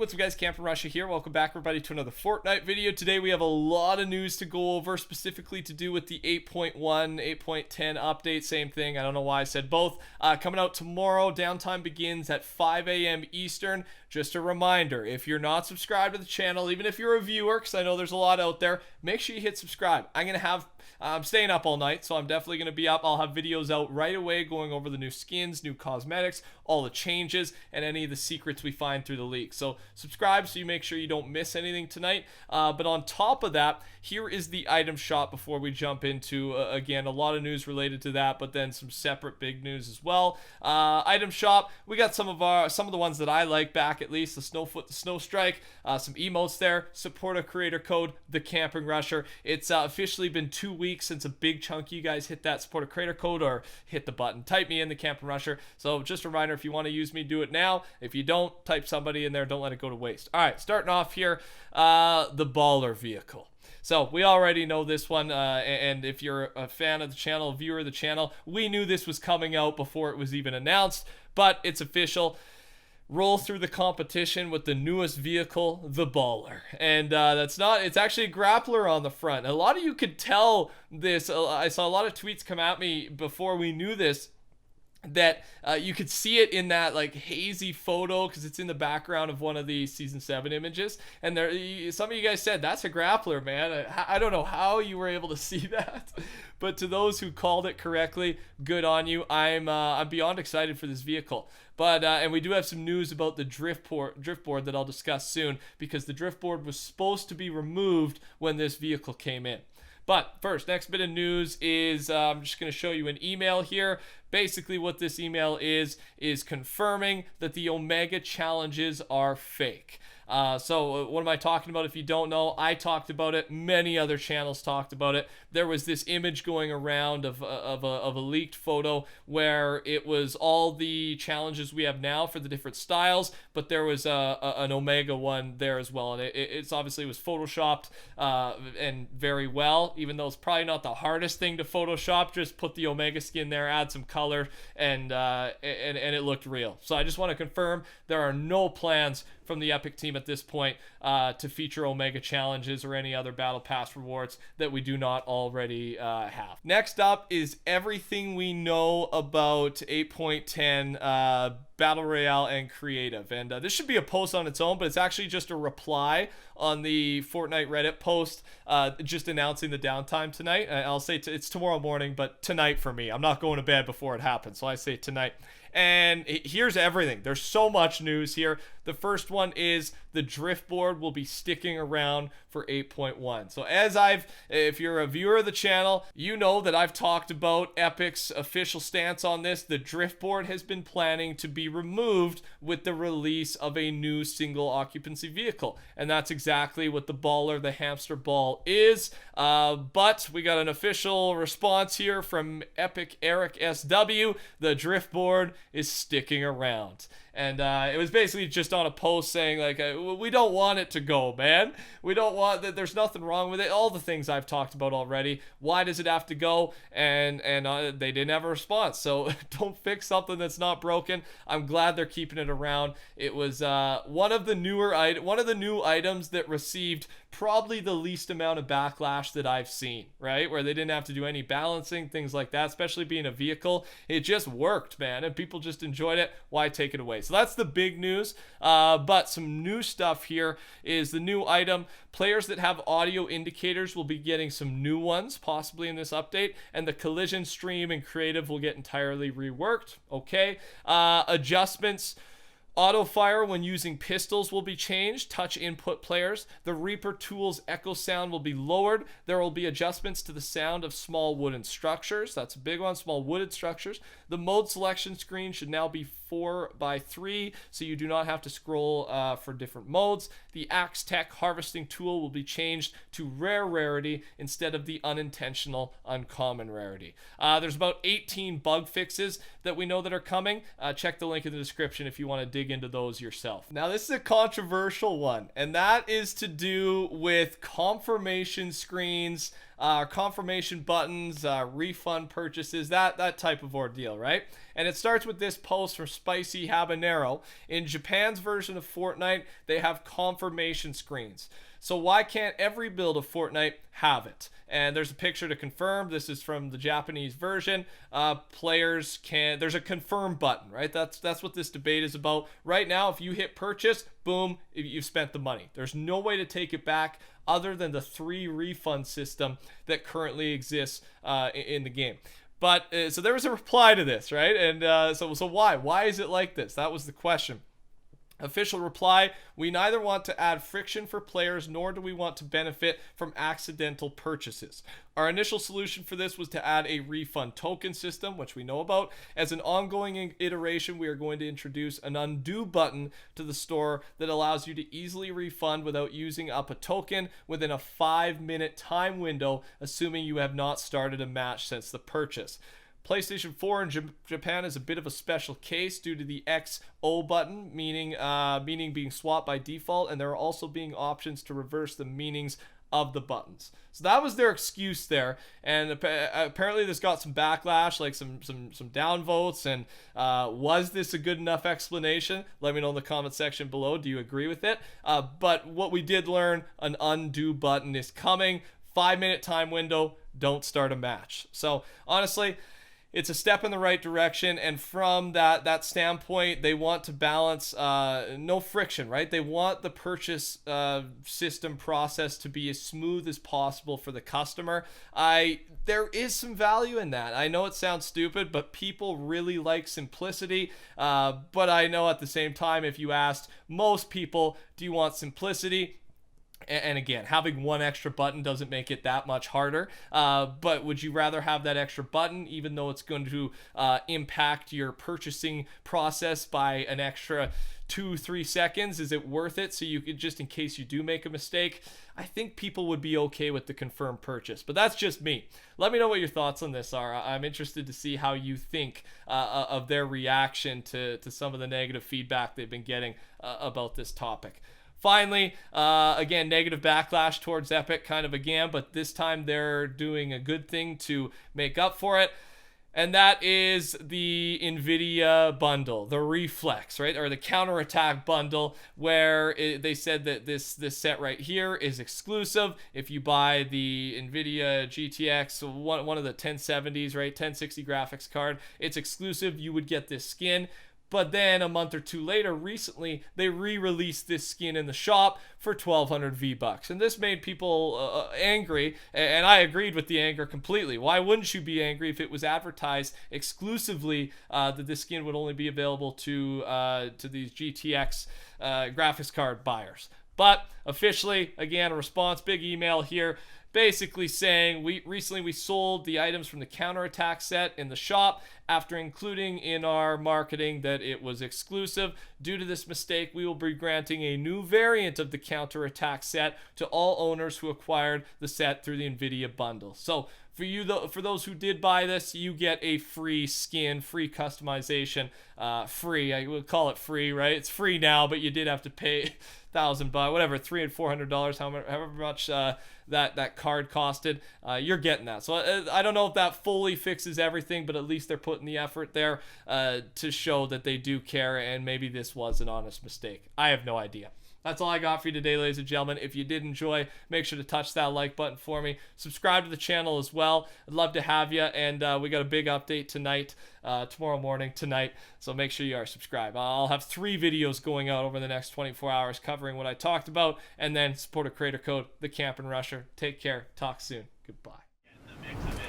what's up guys, TheCampingRusher here. Welcome back everybody to another Fortnite video. Today we have a lot of news to go over, specifically to do with the 8.1, 8.10 update. Same thing, I don't know why I said both. Coming out tomorrow, downtime begins at 5 a.m. Eastern. Just a reminder, if you're not subscribed to the channel, even if you're a viewer, because I know there's a lot out there, make sure you hit subscribe. I'm staying up all night, so I'm definitely going to be up. I'll have videos out right away going over the new skins, new cosmetics, all the changes, and any of the secrets we find through the leak. So subscribe so you make sure you don't miss anything tonight. But on top of that, here is the item shop before we jump into, again, a lot of news related to that, but then some separate big news as well. Item shop, we got some of the ones that I like back, at least the Snowfoot, the Snow Strike, some emotes there. Support a creator code, TheCampingRusher. It's officially been 2 weeks since a big chunk of you guys hit that support a creator code or hit the button. Type me in, TheCampingRusher. So just a reminder, if you want to use me, do it now. If you don't, type somebody in there. Don't let it go to waste. All right, starting off here, the Baller vehicle. So we already know this one, and if you're a fan of the channel, a viewer of the channel, we knew this was coming out before it was even announced, but it's official. Roll through the competition with the newest vehicle, the Baller. And it's actually a grappler on the front. A lot of you could tell this. I saw a lot of tweets come at me before we knew this, that you could see it in that like hazy photo because it's in the background of one of the season 7 images, and there some of you guys said that's a grappler, man. I don't know how you were able to see that, but to those who called it correctly, good on you. I'm beyond excited for this vehicle. But and we do have some news about the drift board that I'll discuss soon, because the drift board was supposed to be removed when this vehicle came in. But first, next bit of news is I'm just going to show you an email here. Basically what this email is confirming that the Omega challenges are fake. So what am I talking about? If you don't know, I talked about it. Many other channels talked about it. There was this image going around of a leaked photo where it was all the challenges we have now for the different styles, but there was an Omega one there as well. And it's obviously was photoshopped and very well, even though it's probably not the hardest thing to Photoshop. Just put the Omega skin there, add some color, and it looked real. So I just want to confirm there are no plans from the Epic team at this point to feature Omega challenges or any other Battle Pass rewards that we do not already have. Next up is everything we know about 8.10 Battle Royale and Creative. And this should be a post on its own, but it's actually just a reply on the Fortnite Reddit post just announcing the downtime tonight. I'll say it's tomorrow morning, but tonight for me. I'm not going to bed before it happens, so I say tonight. And here's everything. There's so much news here. The first one is the drift board will be sticking around for 8.1. So if you're a viewer of the channel, you know that I've talked about Epic's official stance on this. The drift board has been planning to be removed with the release of a new single occupancy vehicle. And that's exactly what the Baller, the hamster ball is. But we got an official response here from Epic Eric SW. The drift board is sticking around. And it was basically just on a post saying like, we don't want it to go, man. We don't want that. There's nothing wrong with it. All the things I've talked about already. Why does it have to go? And they didn't have a response. So don't fix something that's not broken. I'm glad they're keeping it around. It was one of the new items that received probably the least amount of backlash that I've seen, right? Where they didn't have to do any balancing, things like that, especially being a vehicle. It just worked, man, and people just enjoyed it. Why take it away? So that's the big news. But some new stuff here is the new item. Players that have audio indicators will be getting some new ones, possibly in this update, and the collision stream and creative will get entirely reworked. Okay. Adjustments. Auto fire when using pistols will be changed. Touch input players. The Reaper tool's echo sound will be lowered. There will be adjustments to the sound of small wooden structures. That's a big one, small wooded structures. The mode selection screen should now be 4x3, so you do not have to scroll for different modes. The Axe Tech harvesting tool will be changed to rare rarity instead of the unintentional uncommon rarity. There's about 18 bug fixes that we know that are coming. Check the link in the description if you want to dig into those yourself. Now this is a controversial one, and that is to do with confirmation screens confirmation buttons, refund purchases, that type of ordeal, right? And it starts with this post from Spicy Habanero. In Japan's version of Fortnite, they have confirmation screens. So why can't every build of Fortnite have it? And there's a picture to confirm. This is from the Japanese version. Players can, there's a confirm button, right? That's what this debate is about. Right now, if you hit purchase, boom, you've spent the money. There's no way to take it back other than the 3 refund system that currently exists in the game. But so there was a reply to this, right? And so why? Why is it like this? That was the question. Official reply: we neither want to add friction for players nor do we want to benefit from accidental purchases. Our initial solution for this was to add a refund token system, which we know about. As an ongoing iteration, we are going to introduce an undo button to the store that allows you to easily refund without using up a token within a 5-minute time window, assuming you have not started a match since the purchase. PlayStation 4 in Japan is a bit of a special case due to the XO button, meaning being swapped by default, and there are also being options to reverse the meanings of the buttons. So that was their excuse there, and apparently this got some backlash, like some downvotes. And was this a good enough explanation? Let me know in the comment section below. Do you agree with it? But what we did learn: an undo button is coming. 5-minute time window. Don't start a match. So honestly, it's a step in the right direction, and from that standpoint, they want to balance no friction, right? They want the purchase system process to be as smooth as possible for the customer. There is some value in that. I know it sounds stupid, but people really like simplicity. But I know at the same time, if you asked most people, do you want simplicity? And again, having one extra button doesn't make it that much harder. But would you rather have that extra button, even though it's going to impact your purchasing process by an extra 2-3 seconds? Is it worth it? So you could, just in case you do make a mistake, I think people would be okay with the confirmed purchase. But that's just me. Let me know what your thoughts on this are. I'm interested to see how you think of their reaction to some of the negative feedback they've been getting about this topic. Finally, again, negative backlash towards Epic kind of again, but this time they're doing a good thing to make up for it. And that is the Nvidia Bundle, the Reflex, right? Or the Counterattack Bundle, where they said that this set right here is exclusive. If you buy the Nvidia GTX, one of the 1070s, right? 1060 graphics card, it's exclusive. You would get this skin. But then a month or two later, recently, they re-released this skin in the shop for 1,200 V-Bucks. And this made people angry, and I agreed with the anger completely. Why wouldn't you be angry if it was advertised exclusively that this skin would only be available to these GTX graphics card buyers? But officially, again, a response, big email here, basically saying recently we sold the items from the Counterattack set in the shop after including in our marketing that it was exclusive. Due to this mistake, we will be granting a new variant of the Counterattack set to all owners who acquired the set through the Nvidia Bundle. So for those who did buy this, you get a free skin, free customization, free. I would call it free, right? It's free now, but you did have to pay $1,000, whatever, $300 and $400, however much that card costed. You're getting that. So I don't know if that fully fixes everything, but at least they're putting the effort there to show that they do care, and maybe this was an honest mistake. I have no idea. That's all I got for you today, ladies and gentlemen. If you did enjoy, make sure to touch that like button for me. Subscribe to the channel as well. I'd love to have you. And we got a big update tonight, tomorrow morning, tonight. So make sure you are subscribed. I'll have 3 videos going out over the next 24 hours covering what I talked about. And then support a creator code, TheCampingRusher. Take care. Talk soon. Goodbye. In the mix of it.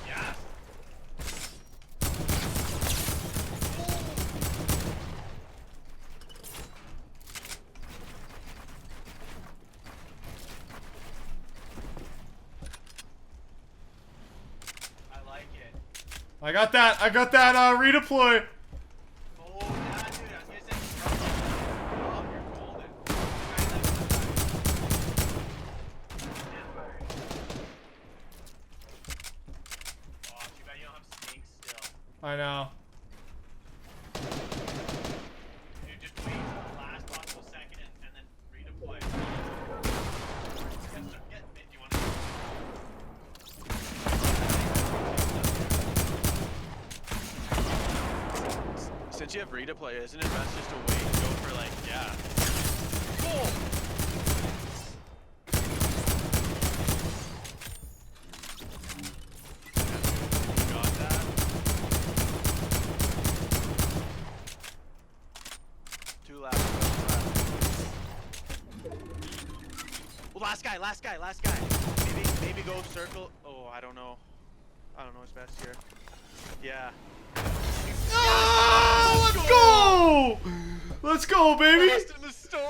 Yes. I got that redeploy. Oh, yeah, dude, I was gonna say, oh, you're golden. Oh, too bad you don't have snakes still. I know. Dude, just wait till the last possible second and then redeploy. Do you want to? Since you have Rita play, isn't it best just to wait and go for like, yeah. Goal! Got that. Two left. Well, last guy. Maybe go circle. Oh, I don't know. I don't know what's best here. Yeah. Oh, let's go! Let's go, baby! Lost in the storm!